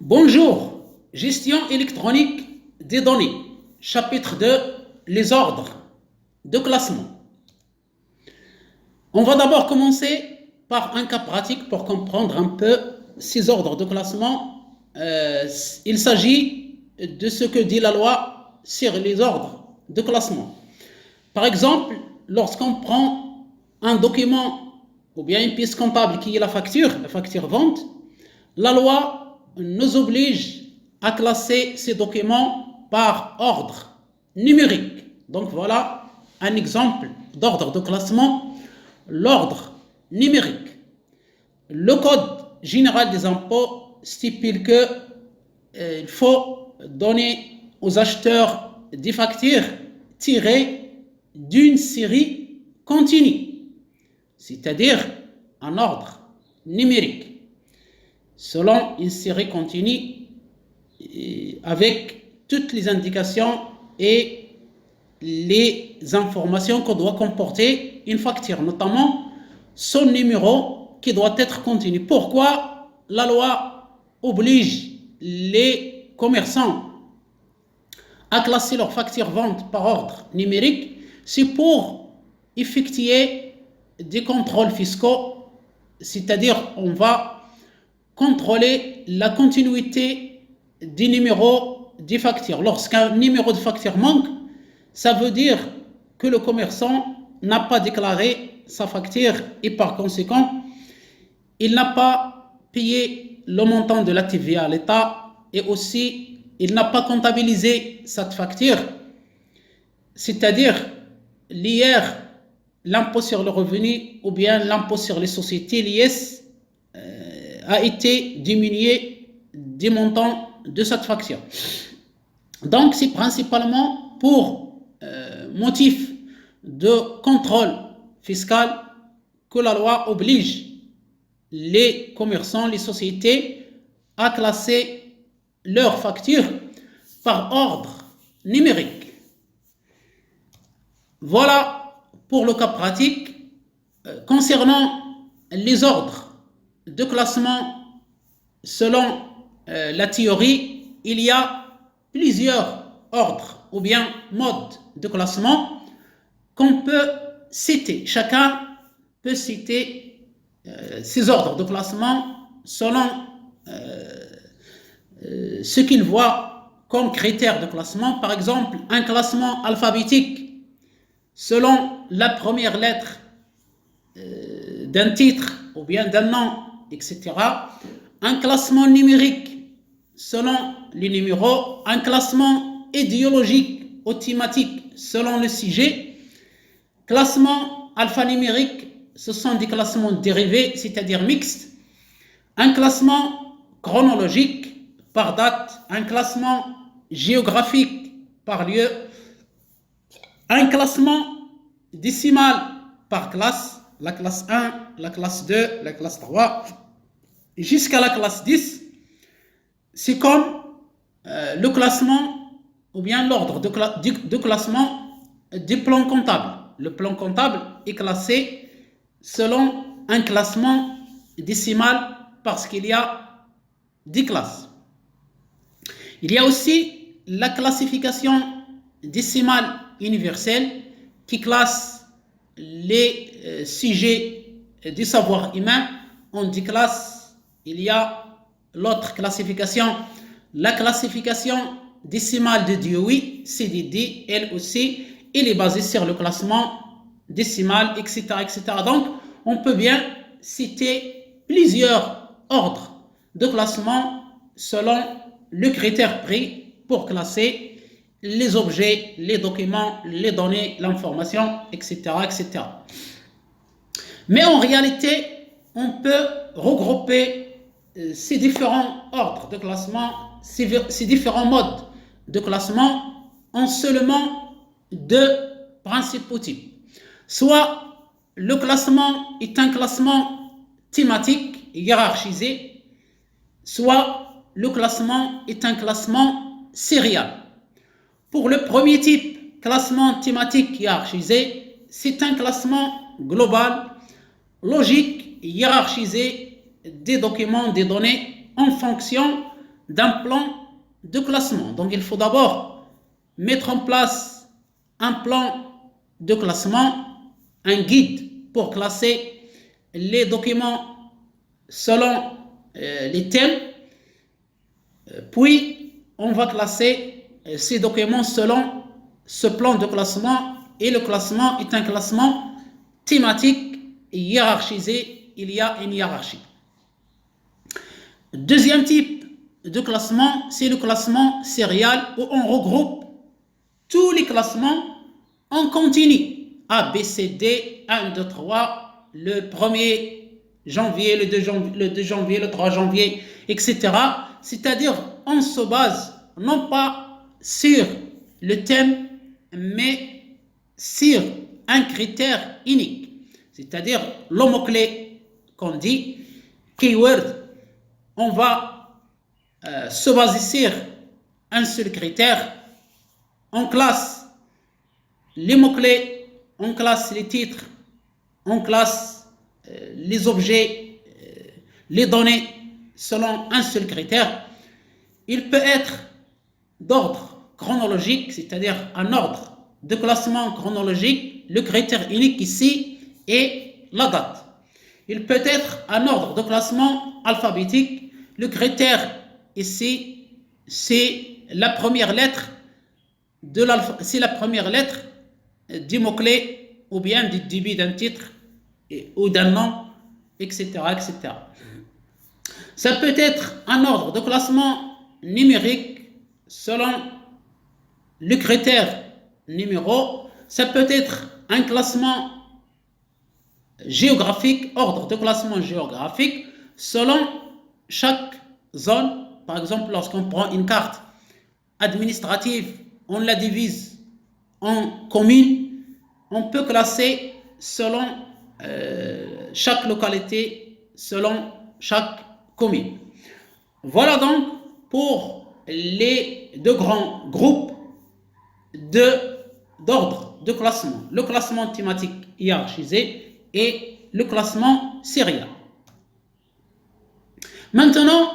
Bonjour, gestion électronique des données, chapitre 2, les ordres de classement. On va d'abord commencer par un cas pratique pour comprendre un peu ces ordres de classement. Il s'agit de ce que dit la loi sur les ordres de classement. Par exemple, lorsqu'on prend un document ou bien une pièce comptable qui est la facture vente, la loi nous oblige à classer ces documents par ordre numérique. Donc voilà un exemple d'ordre de classement, l'ordre numérique. Le Code général des impôts stipule qu'il faut donner aux acheteurs des factures tirées d'une série continue, c'est-à-dire en ordre numérique, selon une série continue avec toutes les indications et les informations que doit comporter une facture, notamment son numéro qui doit être continu. Pourquoi la loi oblige les commerçants à classer leurs factures vente par ordre numérique? C'est pour effectuer des contrôles fiscaux, c'est-à-dire on va contrôler la continuité des numéros des factures. Lorsqu'un numéro de facture manque, ça veut dire que le commerçant n'a pas déclaré sa facture et par conséquent, il n'a pas payé le montant de la TVA à l'État et aussi il n'a pas comptabilisé cette facture, c'est-à-dire l'IR, l'impôt sur le revenu ou bien l'impôt sur les sociétés, l'IS, a été diminué des montants de cette facture. Donc c'est principalement pour motif de contrôle fiscal que la loi oblige les commerçants, les sociétés à classer leurs factures par ordre numérique. Voilà pour le cas pratique. Concernant les ordres de classement selon la théorie, il y a plusieurs ordres ou bien modes de classement qu'on peut citer. Chacun peut citer ces ordres de classement selon ce qu'il voit comme critères de classement. Par exemple, un classement alphabétique selon la première lettre d'un titre ou bien d'un nom, etc. Un classement numérique selon les numéros, un classement idéologique ou thématique selon le sujet. Classement alphanumérique, ce sont des classements dérivés, c'est-à-dire mixtes. Un classement chronologique par date, un classement géographique par lieu, un classement décimal par classe, la classe 1, la classe 2, la classe 3, jusqu'à la classe 10. C'est comme le classement ou bien l'ordre de classement du plan comptable. Le plan comptable est classé selon un classement décimal parce qu'il y a 10 classes. Il y a aussi la classification décimale universelle qui classe les sujets du savoir humain en 10 classes. Il y a l'autre classification, la classification décimale de Dewey, CDD, elle aussi, elle est basée sur le classement décimal, etc., etc. Donc, on peut bien citer plusieurs ordres de classement selon le critère pris pour classer les objets, les documents, les données, l'information, etc., etc. Mais en réalité, on peut regrouper ces différents ordres de classement, ces différents modes de classement en seulement deux principaux types. Soit le classement est un classement thématique hiérarchisé, soit le classement est un classement sérial. Pour le premier type, classement thématique hiérarchisé, c'est un classement global, logique, hiérarchisé des documents, des données en fonction d'un plan de classement. Donc il faut d'abord mettre en place un plan de classement, un guide pour classer les documents selon les thèmes, puis on va classer ces documents selon ce plan de classement, et le classement est un classement thématique hiérarchisé, il y a une hiérarchie. Deuxième type de classement, c'est le classement sérial où on regroupe tous les classements en continu. A, B, C, D, 1, 2, 3, le 1er janvier, le 2 janvier, le 3 janvier, etc. C'est-à-dire, on se base non pas sur le thème, mais sur un critère unique. C'est-à-dire, le mot-clé qu'on dit, keyword, on va se baser sur un seul critère. On classe les mots-clés, on classe les titres, on classe les objets, les données selon un seul critère. Il peut être d'ordre chronologique, c'est-à-dire un ordre de classement chronologique. Le critère unique ici est la date. Il peut être un ordre de classement alphabétique. Le critère ici, c'est la première lettre du mot-clé ou bien du début d'un titre ou d'un nom, etc., etc. Ça peut être un ordre de classement numérique selon le critère numéro. Ça peut être un classement géographique, ordre de classement géographique selon chaque zone. Par exemple, lorsqu'on prend une carte administrative, on la divise en communes, on peut classer selon chaque localité, selon chaque commune. Voilà donc pour les deux grands groupes d'ordre de classement. Le classement thématique hiérarchisé et le classement sérial. Maintenant,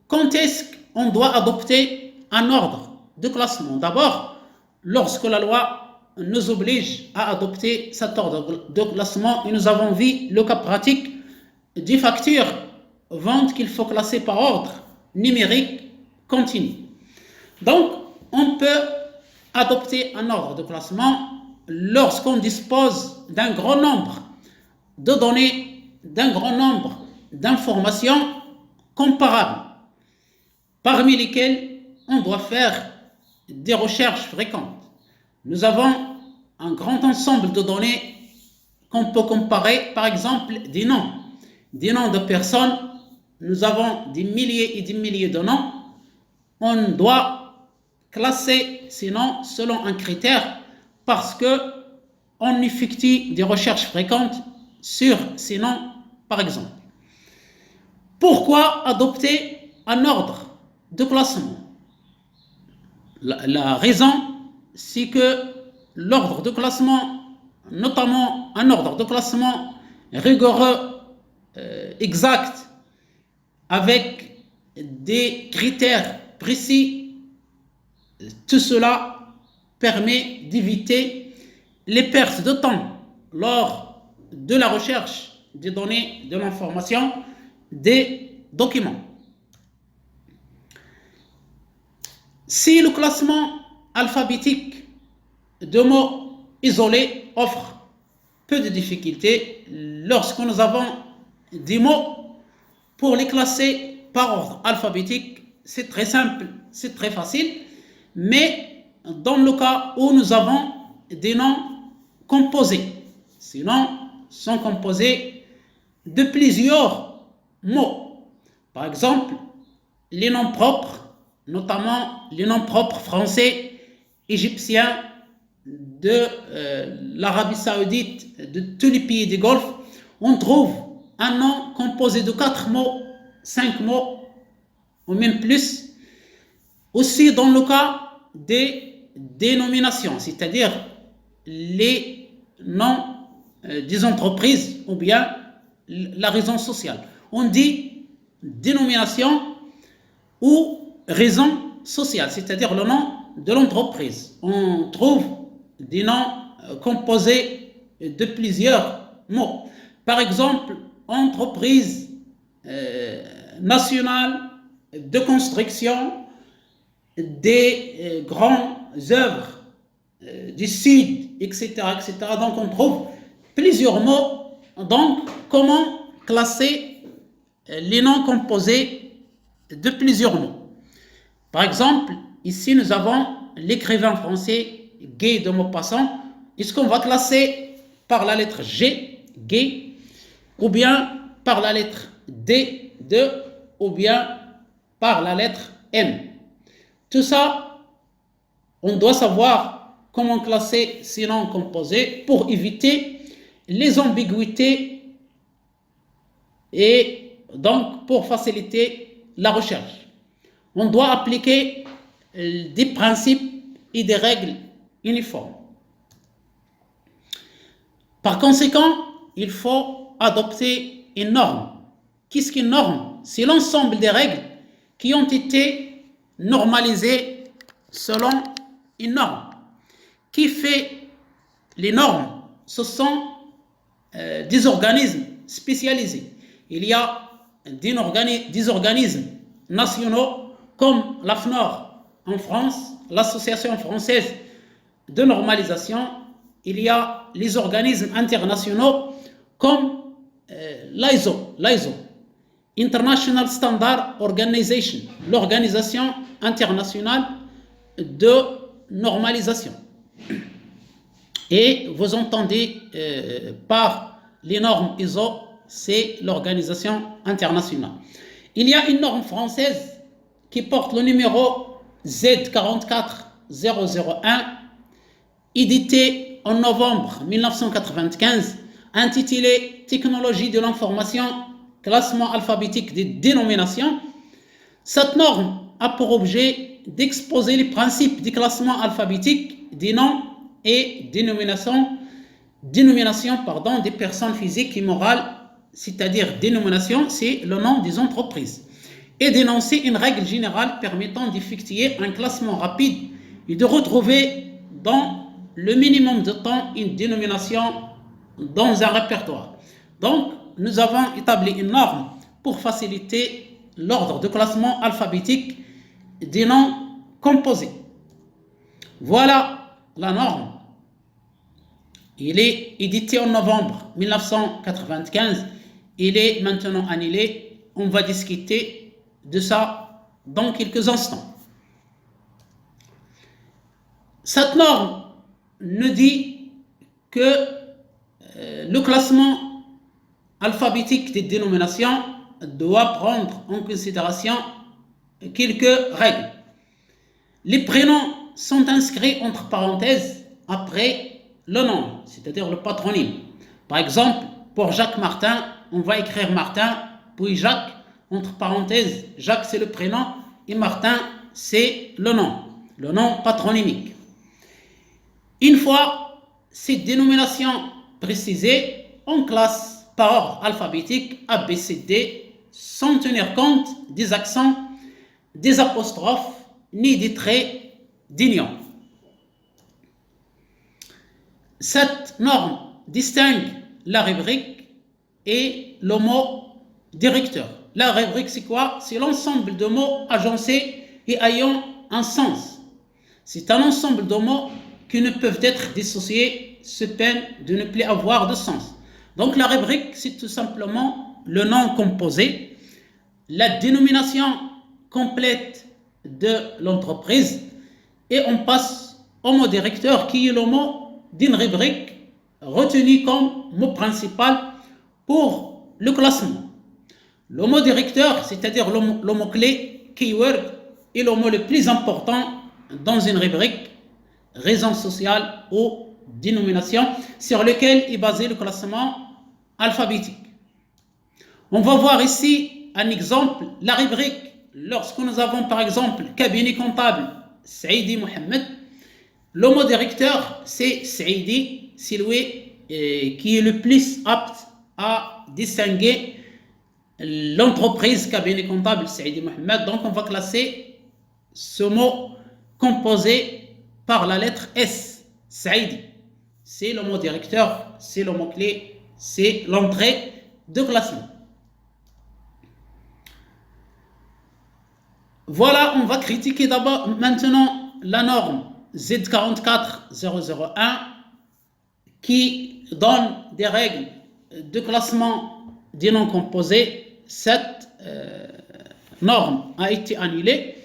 quand est-ce qu'on doit adopter un ordre de classement? D'abord, lorsque la loi nous oblige à adopter cet ordre de classement, et nous avons vu le cas pratique des factures ventes qu'il faut classer par ordre numérique continu. Donc, on peut adopter un ordre de classement lorsqu'on dispose d'un grand nombre de données, d'un grand nombre d'informations comparables, parmi lesquelles on doit faire des recherches fréquentes. Nous avons un grand ensemble de données qu'on peut comparer, par exemple des noms de personnes. Nous avons des milliers et des milliers de noms. On doit classer ces noms selon un critère parce qu'on effectue des recherches fréquentes sur ces noms, par exemple. Pourquoi adopter un ordre de classement? La raison, c'est que l'ordre de classement, notamment un ordre de classement rigoureux, exact, avec des critères précis, tout cela permet d'éviter les pertes de temps lors de la recherche des données, de l'information, des documents. Si le classement alphabétique de mots isolés offre peu de difficultés, lorsque nous avons des mots, pour les classer par ordre alphabétique, c'est très simple, c'est très facile, mais dans le cas où nous avons des noms composés, ces noms sont composés de plusieurs mots. Par exemple, les noms propres, notamment les noms propres français, égyptiens, de l'Arabie Saoudite, de tous les pays du Golfe, on trouve un nom composé de 4 mots, 5 mots, ou même plus. Aussi dans le cas des dénominations, c'est-à-dire les noms des entreprises ou bien la raison sociale. On dit dénomination ou raison sociale, c'est-à-dire le nom de l'entreprise. On trouve des noms composés de plusieurs mots. Par exemple, entreprise nationale de construction des grandes œuvres du Sud, etc., etc. Donc, on trouve plusieurs mots. Donc, comment classer les noms composés de plusieurs mots? Par exemple, ici, nous avons l'écrivain français Guy de Maupassant. Est-ce qu'on va classer par la lettre G, Guy, ou bien par la lettre D, de, ou bien par la lettre M? Tout ça, on doit savoir comment classer ces noms composés pour éviter les ambiguïtés et donc pour faciliter la recherche. On doit appliquer des principes et des règles uniformes. Par conséquent, il faut adopter une norme. Qu'est-ce qu'une norme? C'est l'ensemble des règles qui ont été normalisées selon une norme. Qui fait les normes? Ce sont des organismes spécialisés. Il y a des organismes nationaux comme l'AFNOR en France, l'Association française de normalisation. Il y a les organismes internationaux comme l'ISO, International Standard Organization, l'organisation internationale de normalisation. Et vous entendez par les normes ISO, c'est l'organisation internationale. Il y a une norme française qui porte le numéro Z44001, édité en novembre 1995, intitulé Technologie de l'information, classement alphabétique des dénominations. Cette norme a pour objet d'exposer les principes du classement alphabétique des noms et dénominations des personnes physiques et morales, c'est-à-dire dénomination, c'est le nom des entreprises, et d'énoncer une règle générale permettant d'effectuer un classement rapide et de retrouver dans le minimum de temps une dénomination dans un répertoire. Donc, nous avons établi une norme pour faciliter l'ordre de classement alphabétique des noms composés. Voilà la norme. Il est édité en novembre 1995. Il est maintenant annulé. On va discuter de ça dans quelques instants. Cette norme nous dit que le classement alphabétique des dénominations doit prendre en considération quelques règles. Les prénoms sont inscrits entre parenthèses après le nom, c'est-à-dire le patronyme. Par exemple, pour Jacques Martin, on va écrire Martin, puis Jacques, entre parenthèses, Jacques c'est le prénom et Martin c'est le nom patronymique. Une fois ces dénominations précisées, on classe par ordre alphabétique A, B, C, D, sans tenir compte des accents, des apostrophes, ni des traits d'union. Cette norme distingue la rubrique et le mot directeur. La rubrique, c'est quoi? C'est l'ensemble de mots agencés et ayant un sens. C'est un ensemble de mots qui ne peuvent être dissociés sous peine de ne plus avoir de sens. Donc la rubrique, c'est tout simplement le nom composé, la dénomination complète de l'entreprise, et on passe au mot directeur qui est le mot d'une rubrique retenu comme mot principal pour le classement. Le mot directeur, c'est-à-dire le mot-clé, keyword, est le mot le plus important dans une rubrique, raison sociale ou dénomination, sur lequel est basé le classement alphabétique. On va voir ici un exemple, la rubrique, lorsque nous avons par exemple cabinet comptable Saïdi Mohamed, le mot directeur c'est Saïdi, c'est lui qui est le plus apte à distinguer l'entreprise cabinet comptable Saïdi Mohamed. Donc on va classer ce mot composé par la lettre S, Saïdi. C'est le mot directeur, c'est le mot-clé, c'est l'entrée de classement. Voilà, on va critiquer d'abord maintenant la norme Z44001 qui donne des règles de classement des noms composés. Cette norme a été annulée.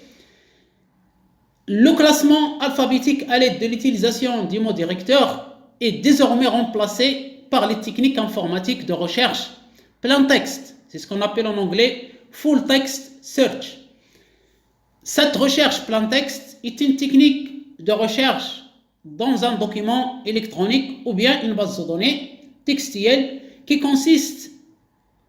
Le classement alphabétique à l'aide de l'utilisation du mot directeur est désormais remplacé par les techniques informatiques de recherche plein texte. C'est ce qu'on appelle en anglais full text search. Cette recherche plein texte est une technique de recherche dans un document électronique ou bien une base de données textuelle qui consiste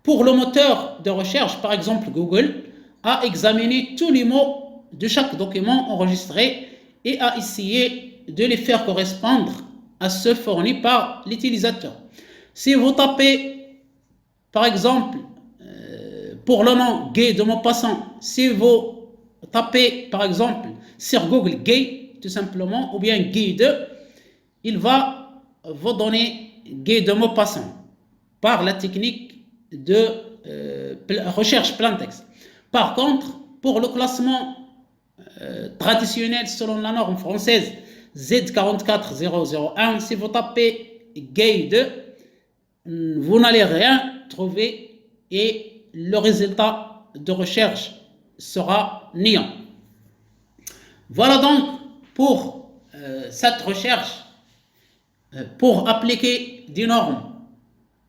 pour le moteur de recherche, par exemple Google, à examiner tous les mots de chaque document enregistré et à essayer de les faire correspondre à ceux fournis par l'utilisateur. Si vous tapez, par exemple, pour le nom gay de Maupassant, si vous tapez, par exemple, sur Google gay, tout simplement, ou bien gay 2, il va vous donner gay de Maupassant par la technique de recherche plein texte. Par contre, pour le classement traditionnel selon la norme française Z44001, si vous tapez gay 2, vous n'allez rien trouver et le résultat de recherche sera néant. Voilà donc pour cette recherche, pour appliquer des normes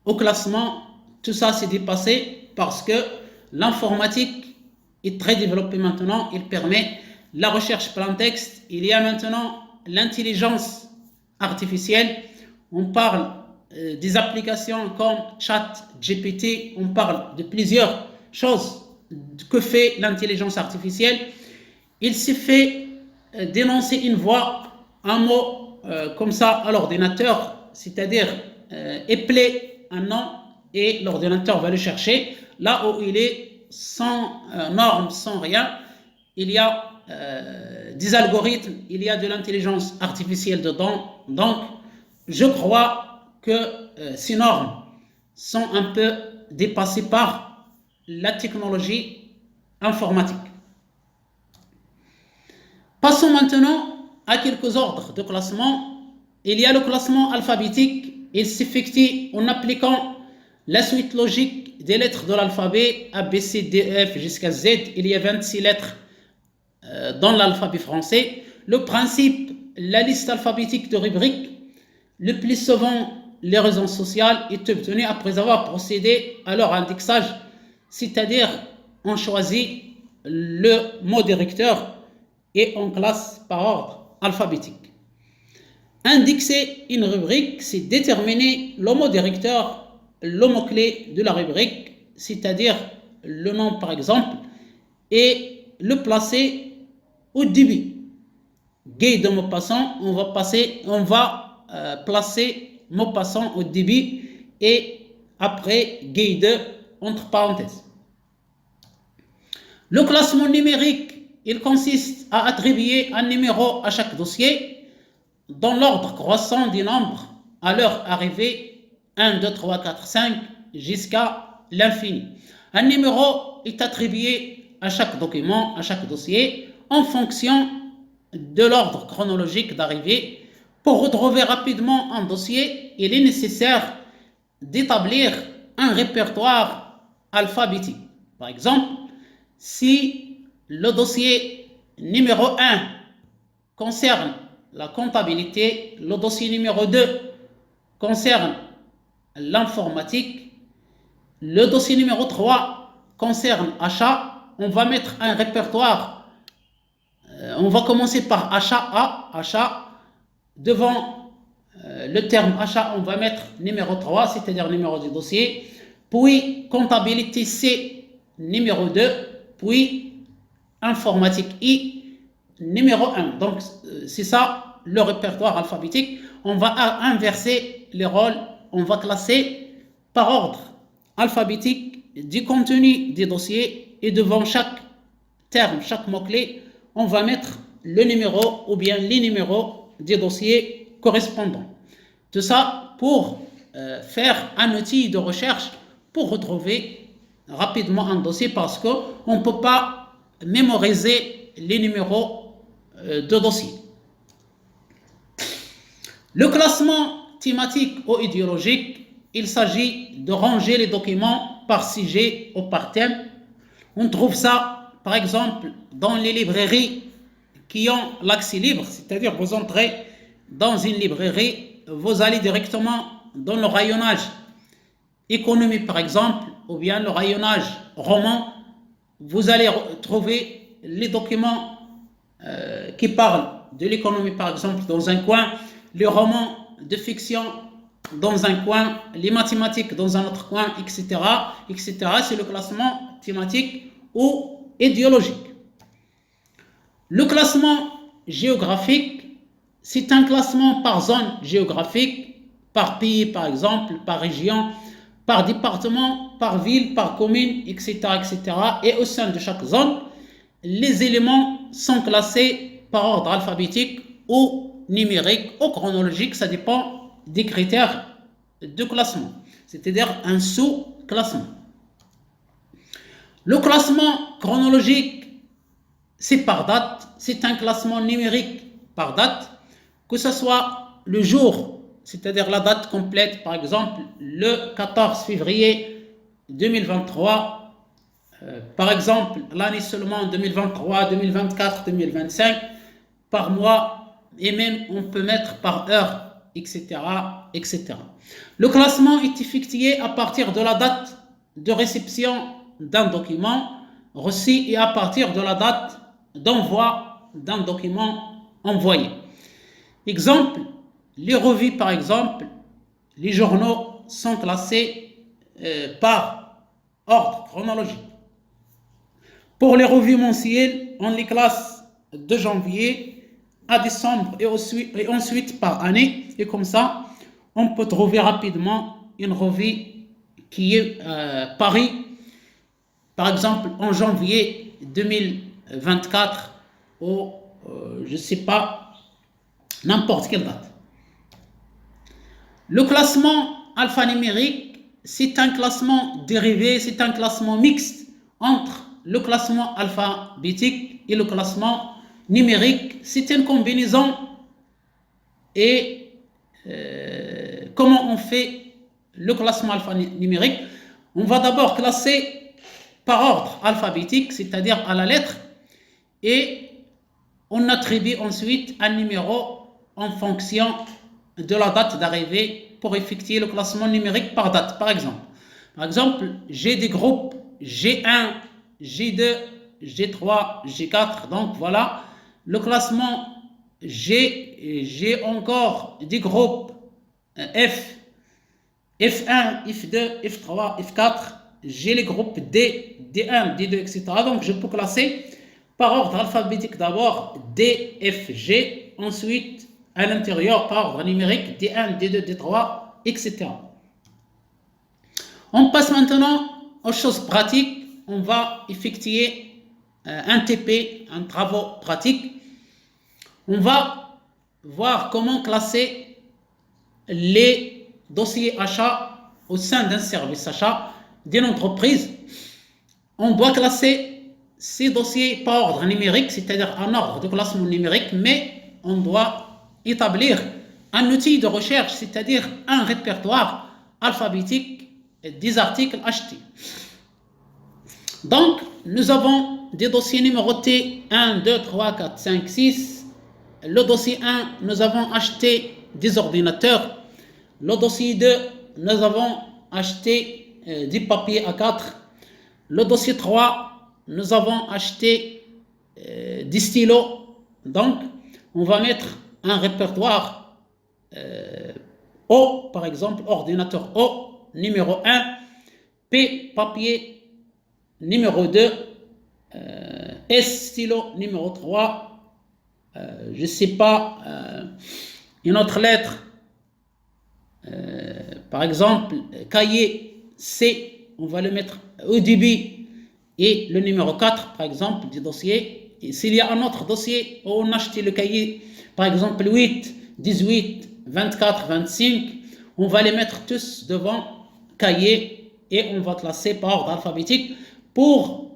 au classement. Tout ça s'est dépassé parce que l'informatique est très développée maintenant. Il permet la recherche plein texte. Il y a maintenant l'intelligence artificielle. On parle des applications comme ChatGPT. On parle de plusieurs choses que fait l'intelligence artificielle. Il suffit d'énoncer une voix, un mot comme ça à l'ordinateur, c'est-à-dire épeler un nom et l'ordinateur va le chercher là où il est, sans normes, sans rien. Il y a des algorithmes, il y a de l'intelligence artificielle dedans. Donc je crois que ces normes sont un peu dépassées par la technologie informatique. Passons maintenant à quelques ordres de classement. Il y a le classement alphabétique. Il s'effectue en appliquant la suite logique des lettres de l'alphabet A, B, C, D, E, F jusqu'à Z. Il y a 26 lettres dans l'alphabet français. Le principe, la liste alphabétique de rubriques, le plus souvent les réseaux sociaux, est obtenu après avoir procédé à leur indexage, c'est-à-dire on choisit le mot directeur et on classe par ordre alphabétique. Indexer une rubrique, c'est déterminer le mot directeur, le mot-clé de la rubrique, c'est-à-dire le nom par exemple, et le placer au début. Gay de Maupassant, on va placer Maupassant au début et après gay 2 entre parenthèses. Le classement numérique, il consiste à attribuer un numéro à chaque dossier dans l'ordre croissant des nombres à leur arrivée 1, 2, 3, 4, 5 jusqu'à l'infini. Un numéro est attribué à chaque document, à chaque dossier en fonction de l'ordre chronologique d'arrivée. Pour retrouver rapidement un dossier, il est nécessaire d'établir un répertoire alphabétique. Par exemple, si le dossier numéro 1 concerne la comptabilité, le dossier numéro 2 concerne l'informatique, le dossier numéro 3 concerne achat, on va mettre un répertoire. On va commencer par achat A, achat. Devant le terme achat, on va mettre numéro 3, c'est-à-dire numéro du dossier, puis comptabilité C, numéro 2, puis informatique I, numéro 1. Donc, c'est ça le répertoire alphabétique. On va inverser les rôles, on va classer par ordre alphabétique du contenu des dossiers et devant chaque terme, chaque mot-clé, on va mettre le numéro ou bien les numéros des dossiers correspondants. Tout ça pour faire un outil de recherche pour retrouver rapidement un dossier parce qu'on ne peut pas mémoriser les numéros de dossier. Le classement thématique ou idéologique, il s'agit de ranger les documents par sujet ou par thème. On trouve ça, par exemple, dans les librairies qui ont l'accès libre, c'est-à-dire vous entrez dans une librairie, vous allez directement dans le rayonnage économie, par exemple, ou bien le rayonnage roman, vous allez trouver les documents qui parlent de l'économie, par exemple, dans un coin, les romans de fiction dans un coin, les mathématiques dans un autre coin, etc., etc. C'est le classement thématique ou idéologique. Le classement géographique, c'est un classement par zone géographique, par pays, par exemple, par région, par département, par ville, par commune, etc., etc. Et au sein de chaque zone, les éléments sont classés par ordre alphabétique ou numérique ou chronologique, ça dépend des critères de classement, c'est-à-dire un sous-classement. Le classement chronologique, c'est par date, c'est un classement numérique par date, que ce soit le jour, c'est-à-dire la date complète, par exemple le 14 février 2023, par exemple l'année seulement 2023, 2024, 2025, par mois, et même on peut mettre par heure, etc., etc. Le classement est effectué à partir de la date de réception d'un document reçu et à partir de la date d'envoi d'un document envoyé. Exemple, les revues par exemple, les journaux sont classés par ordre chronologique. Pour les revues mensuelles, on les classe de janvier à décembre et ensuite par année, et comme ça on peut trouver rapidement une revue qui est parue par exemple en janvier 2024 ou je ne sais pas, n'importe quelle date. Le classement alphanumérique, c'est un classement dérivé, c'est un classement mixte entre le classement alphabétique et le classement numérique. C'est une combinaison. Et comment on fait le classement alphanumérique? On va d'abord classer par ordre alphabétique, c'est-à-dire à la lettre, et on attribue ensuite un numéro en fonction de la date d'arrivée pour effectuer le classement numérique par date. Par exemple, j'ai des groupes G1, G2, G3, G4. Donc voilà, le classement j'ai encore des groupes F, F1, F2, F3, F4. J'ai les groupes D, D1, D2, etc. Donc je peux classer par ordre alphabétique d'abord D, F, G, ensuite à l'intérieur par ordre numérique D1, D2, D3, etc. On passe maintenant aux choses pratiques. On va effectuer un TP, un travaux pratique. On va voir comment classer les dossiers achats au sein d'un service achat d'une entreprise. On doit classer ces dossiers par ordre numérique, c'est-à-dire un ordre de classement numérique, mais on doit établir un outil de recherche, c'est-à-dire un répertoire alphabétique des articles achetés. Donc, nous avons des dossiers numérotés 1, 2, 3, 4, 5, 6. Le dossier 1, nous avons acheté des ordinateurs. Le dossier 2, nous avons acheté des papiers A4. Le dossier 3, nous avons acheté des stylos. Donc, on va mettre un répertoire O, par exemple, ordinateur O, numéro 1, P, papier, numéro 2, S, stylo, numéro 3, je ne sais pas, une autre lettre, par exemple, cahier C, on va le mettre au début, et le numéro 4, par exemple, du dossier, s'il y a un autre dossier où on a acheté le cahier, par exemple 8, 18, 24, 25, on va les mettre tous devant cahier et on va classer par ordre alphabétique pour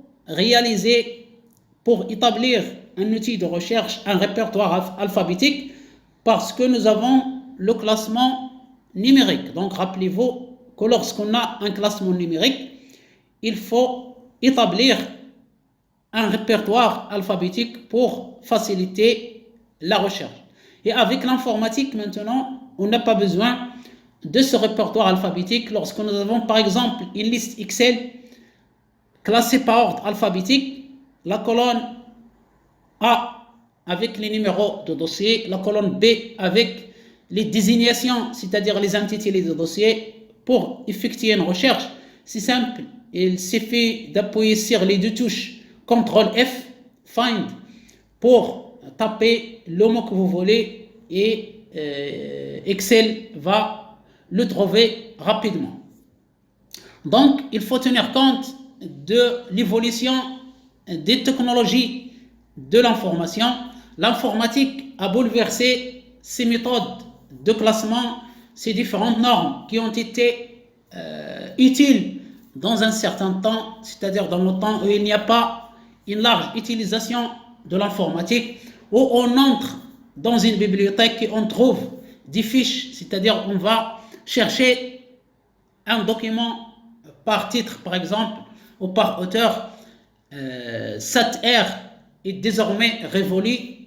établir un outil de recherche, un répertoire alphabétique, parce que nous avons le classement numérique. Donc rappelez-vous que lorsqu'on a un classement numérique, il faut établir un répertoire alphabétique pour faciliter la recherche. Et avec l'informatique maintenant, on n'a pas besoin de ce répertoire alphabétique lorsque nous avons par exemple une liste Excel classée par ordre alphabétique, la colonne A avec les numéros de dossier, la colonne B avec les désignations, c'est-à-dire les intitulés de dossier. Pour effectuer une recherche, c'est simple, il suffit d'appuyer sur les deux touches CTRL F, Find, pour taper le mot que vous voulez et Excel va le trouver rapidement. Donc, il faut tenir compte de l'évolution des technologies de l'information. L'informatique a bouleversé ces méthodes de classement, ces différentes normes qui ont été utiles dans un certain temps, c'est-à-dire dans le temps où il n'y a pas une large utilisation de l'informatique, où on entre dans une bibliothèque et on trouve des fiches, c'est-à-dire on va chercher un document par titre par exemple ou par auteur. Cette ère est désormais révolue.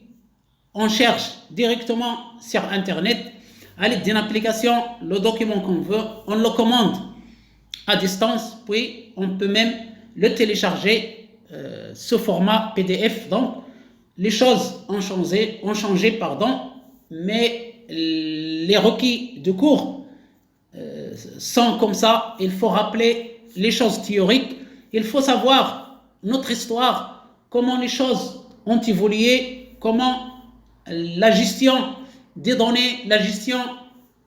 On cherche directement sur Internet à l'aide d'une application le document qu'on veut, on le commande à distance, puis on peut même le télécharger sous format PDF. Donc les choses ont changé, mais les requis de cours sont comme ça. Il faut rappeler les choses théoriques, il faut savoir notre histoire, comment les choses ont évolué, comment la gestion des données, la gestion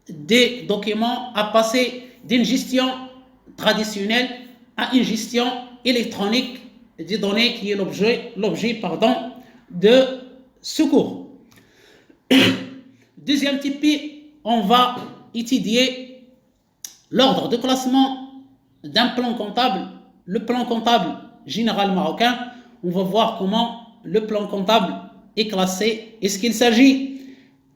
des documents a passé d'une gestion traditionnelle à une gestion électronique des données qui est l'objet de ce cours. Deuxième type, on va étudier l'ordre de classement d'un plan comptable. Le plan comptable général marocain, on va voir comment le plan comptable est classé. Est-ce qu'il s'agit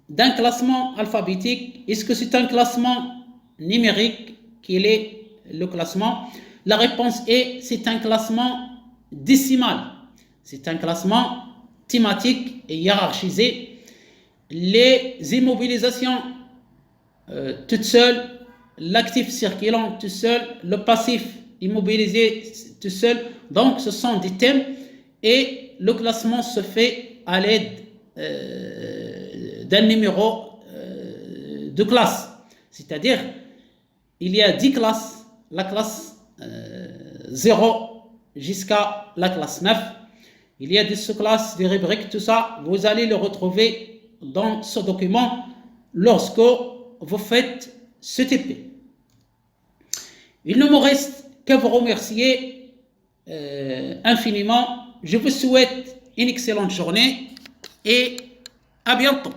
d'un classement alphabétique? Est-ce que c'est un classement numérique? Quel est le classement? La réponse est: c'est un classement décimal. C'est un classement thématique et hiérarchisé. Les immobilisations toutes seules, l'actif circulant tout seul, le passif immobilisé tout seul. Donc ce sont des thèmes et le classement se fait à l'aide d'un numéro de classe. C'est-à-dire il y a 10 classes, la classe 0 jusqu'à la classe 9. Il y a des sous-classes, des rubriques, tout ça, vous allez le retrouver dans ce document lorsque vous faites ce TP. Il ne me reste qu'à vous remercier infiniment. Je vous souhaite une excellente journée et à bientôt.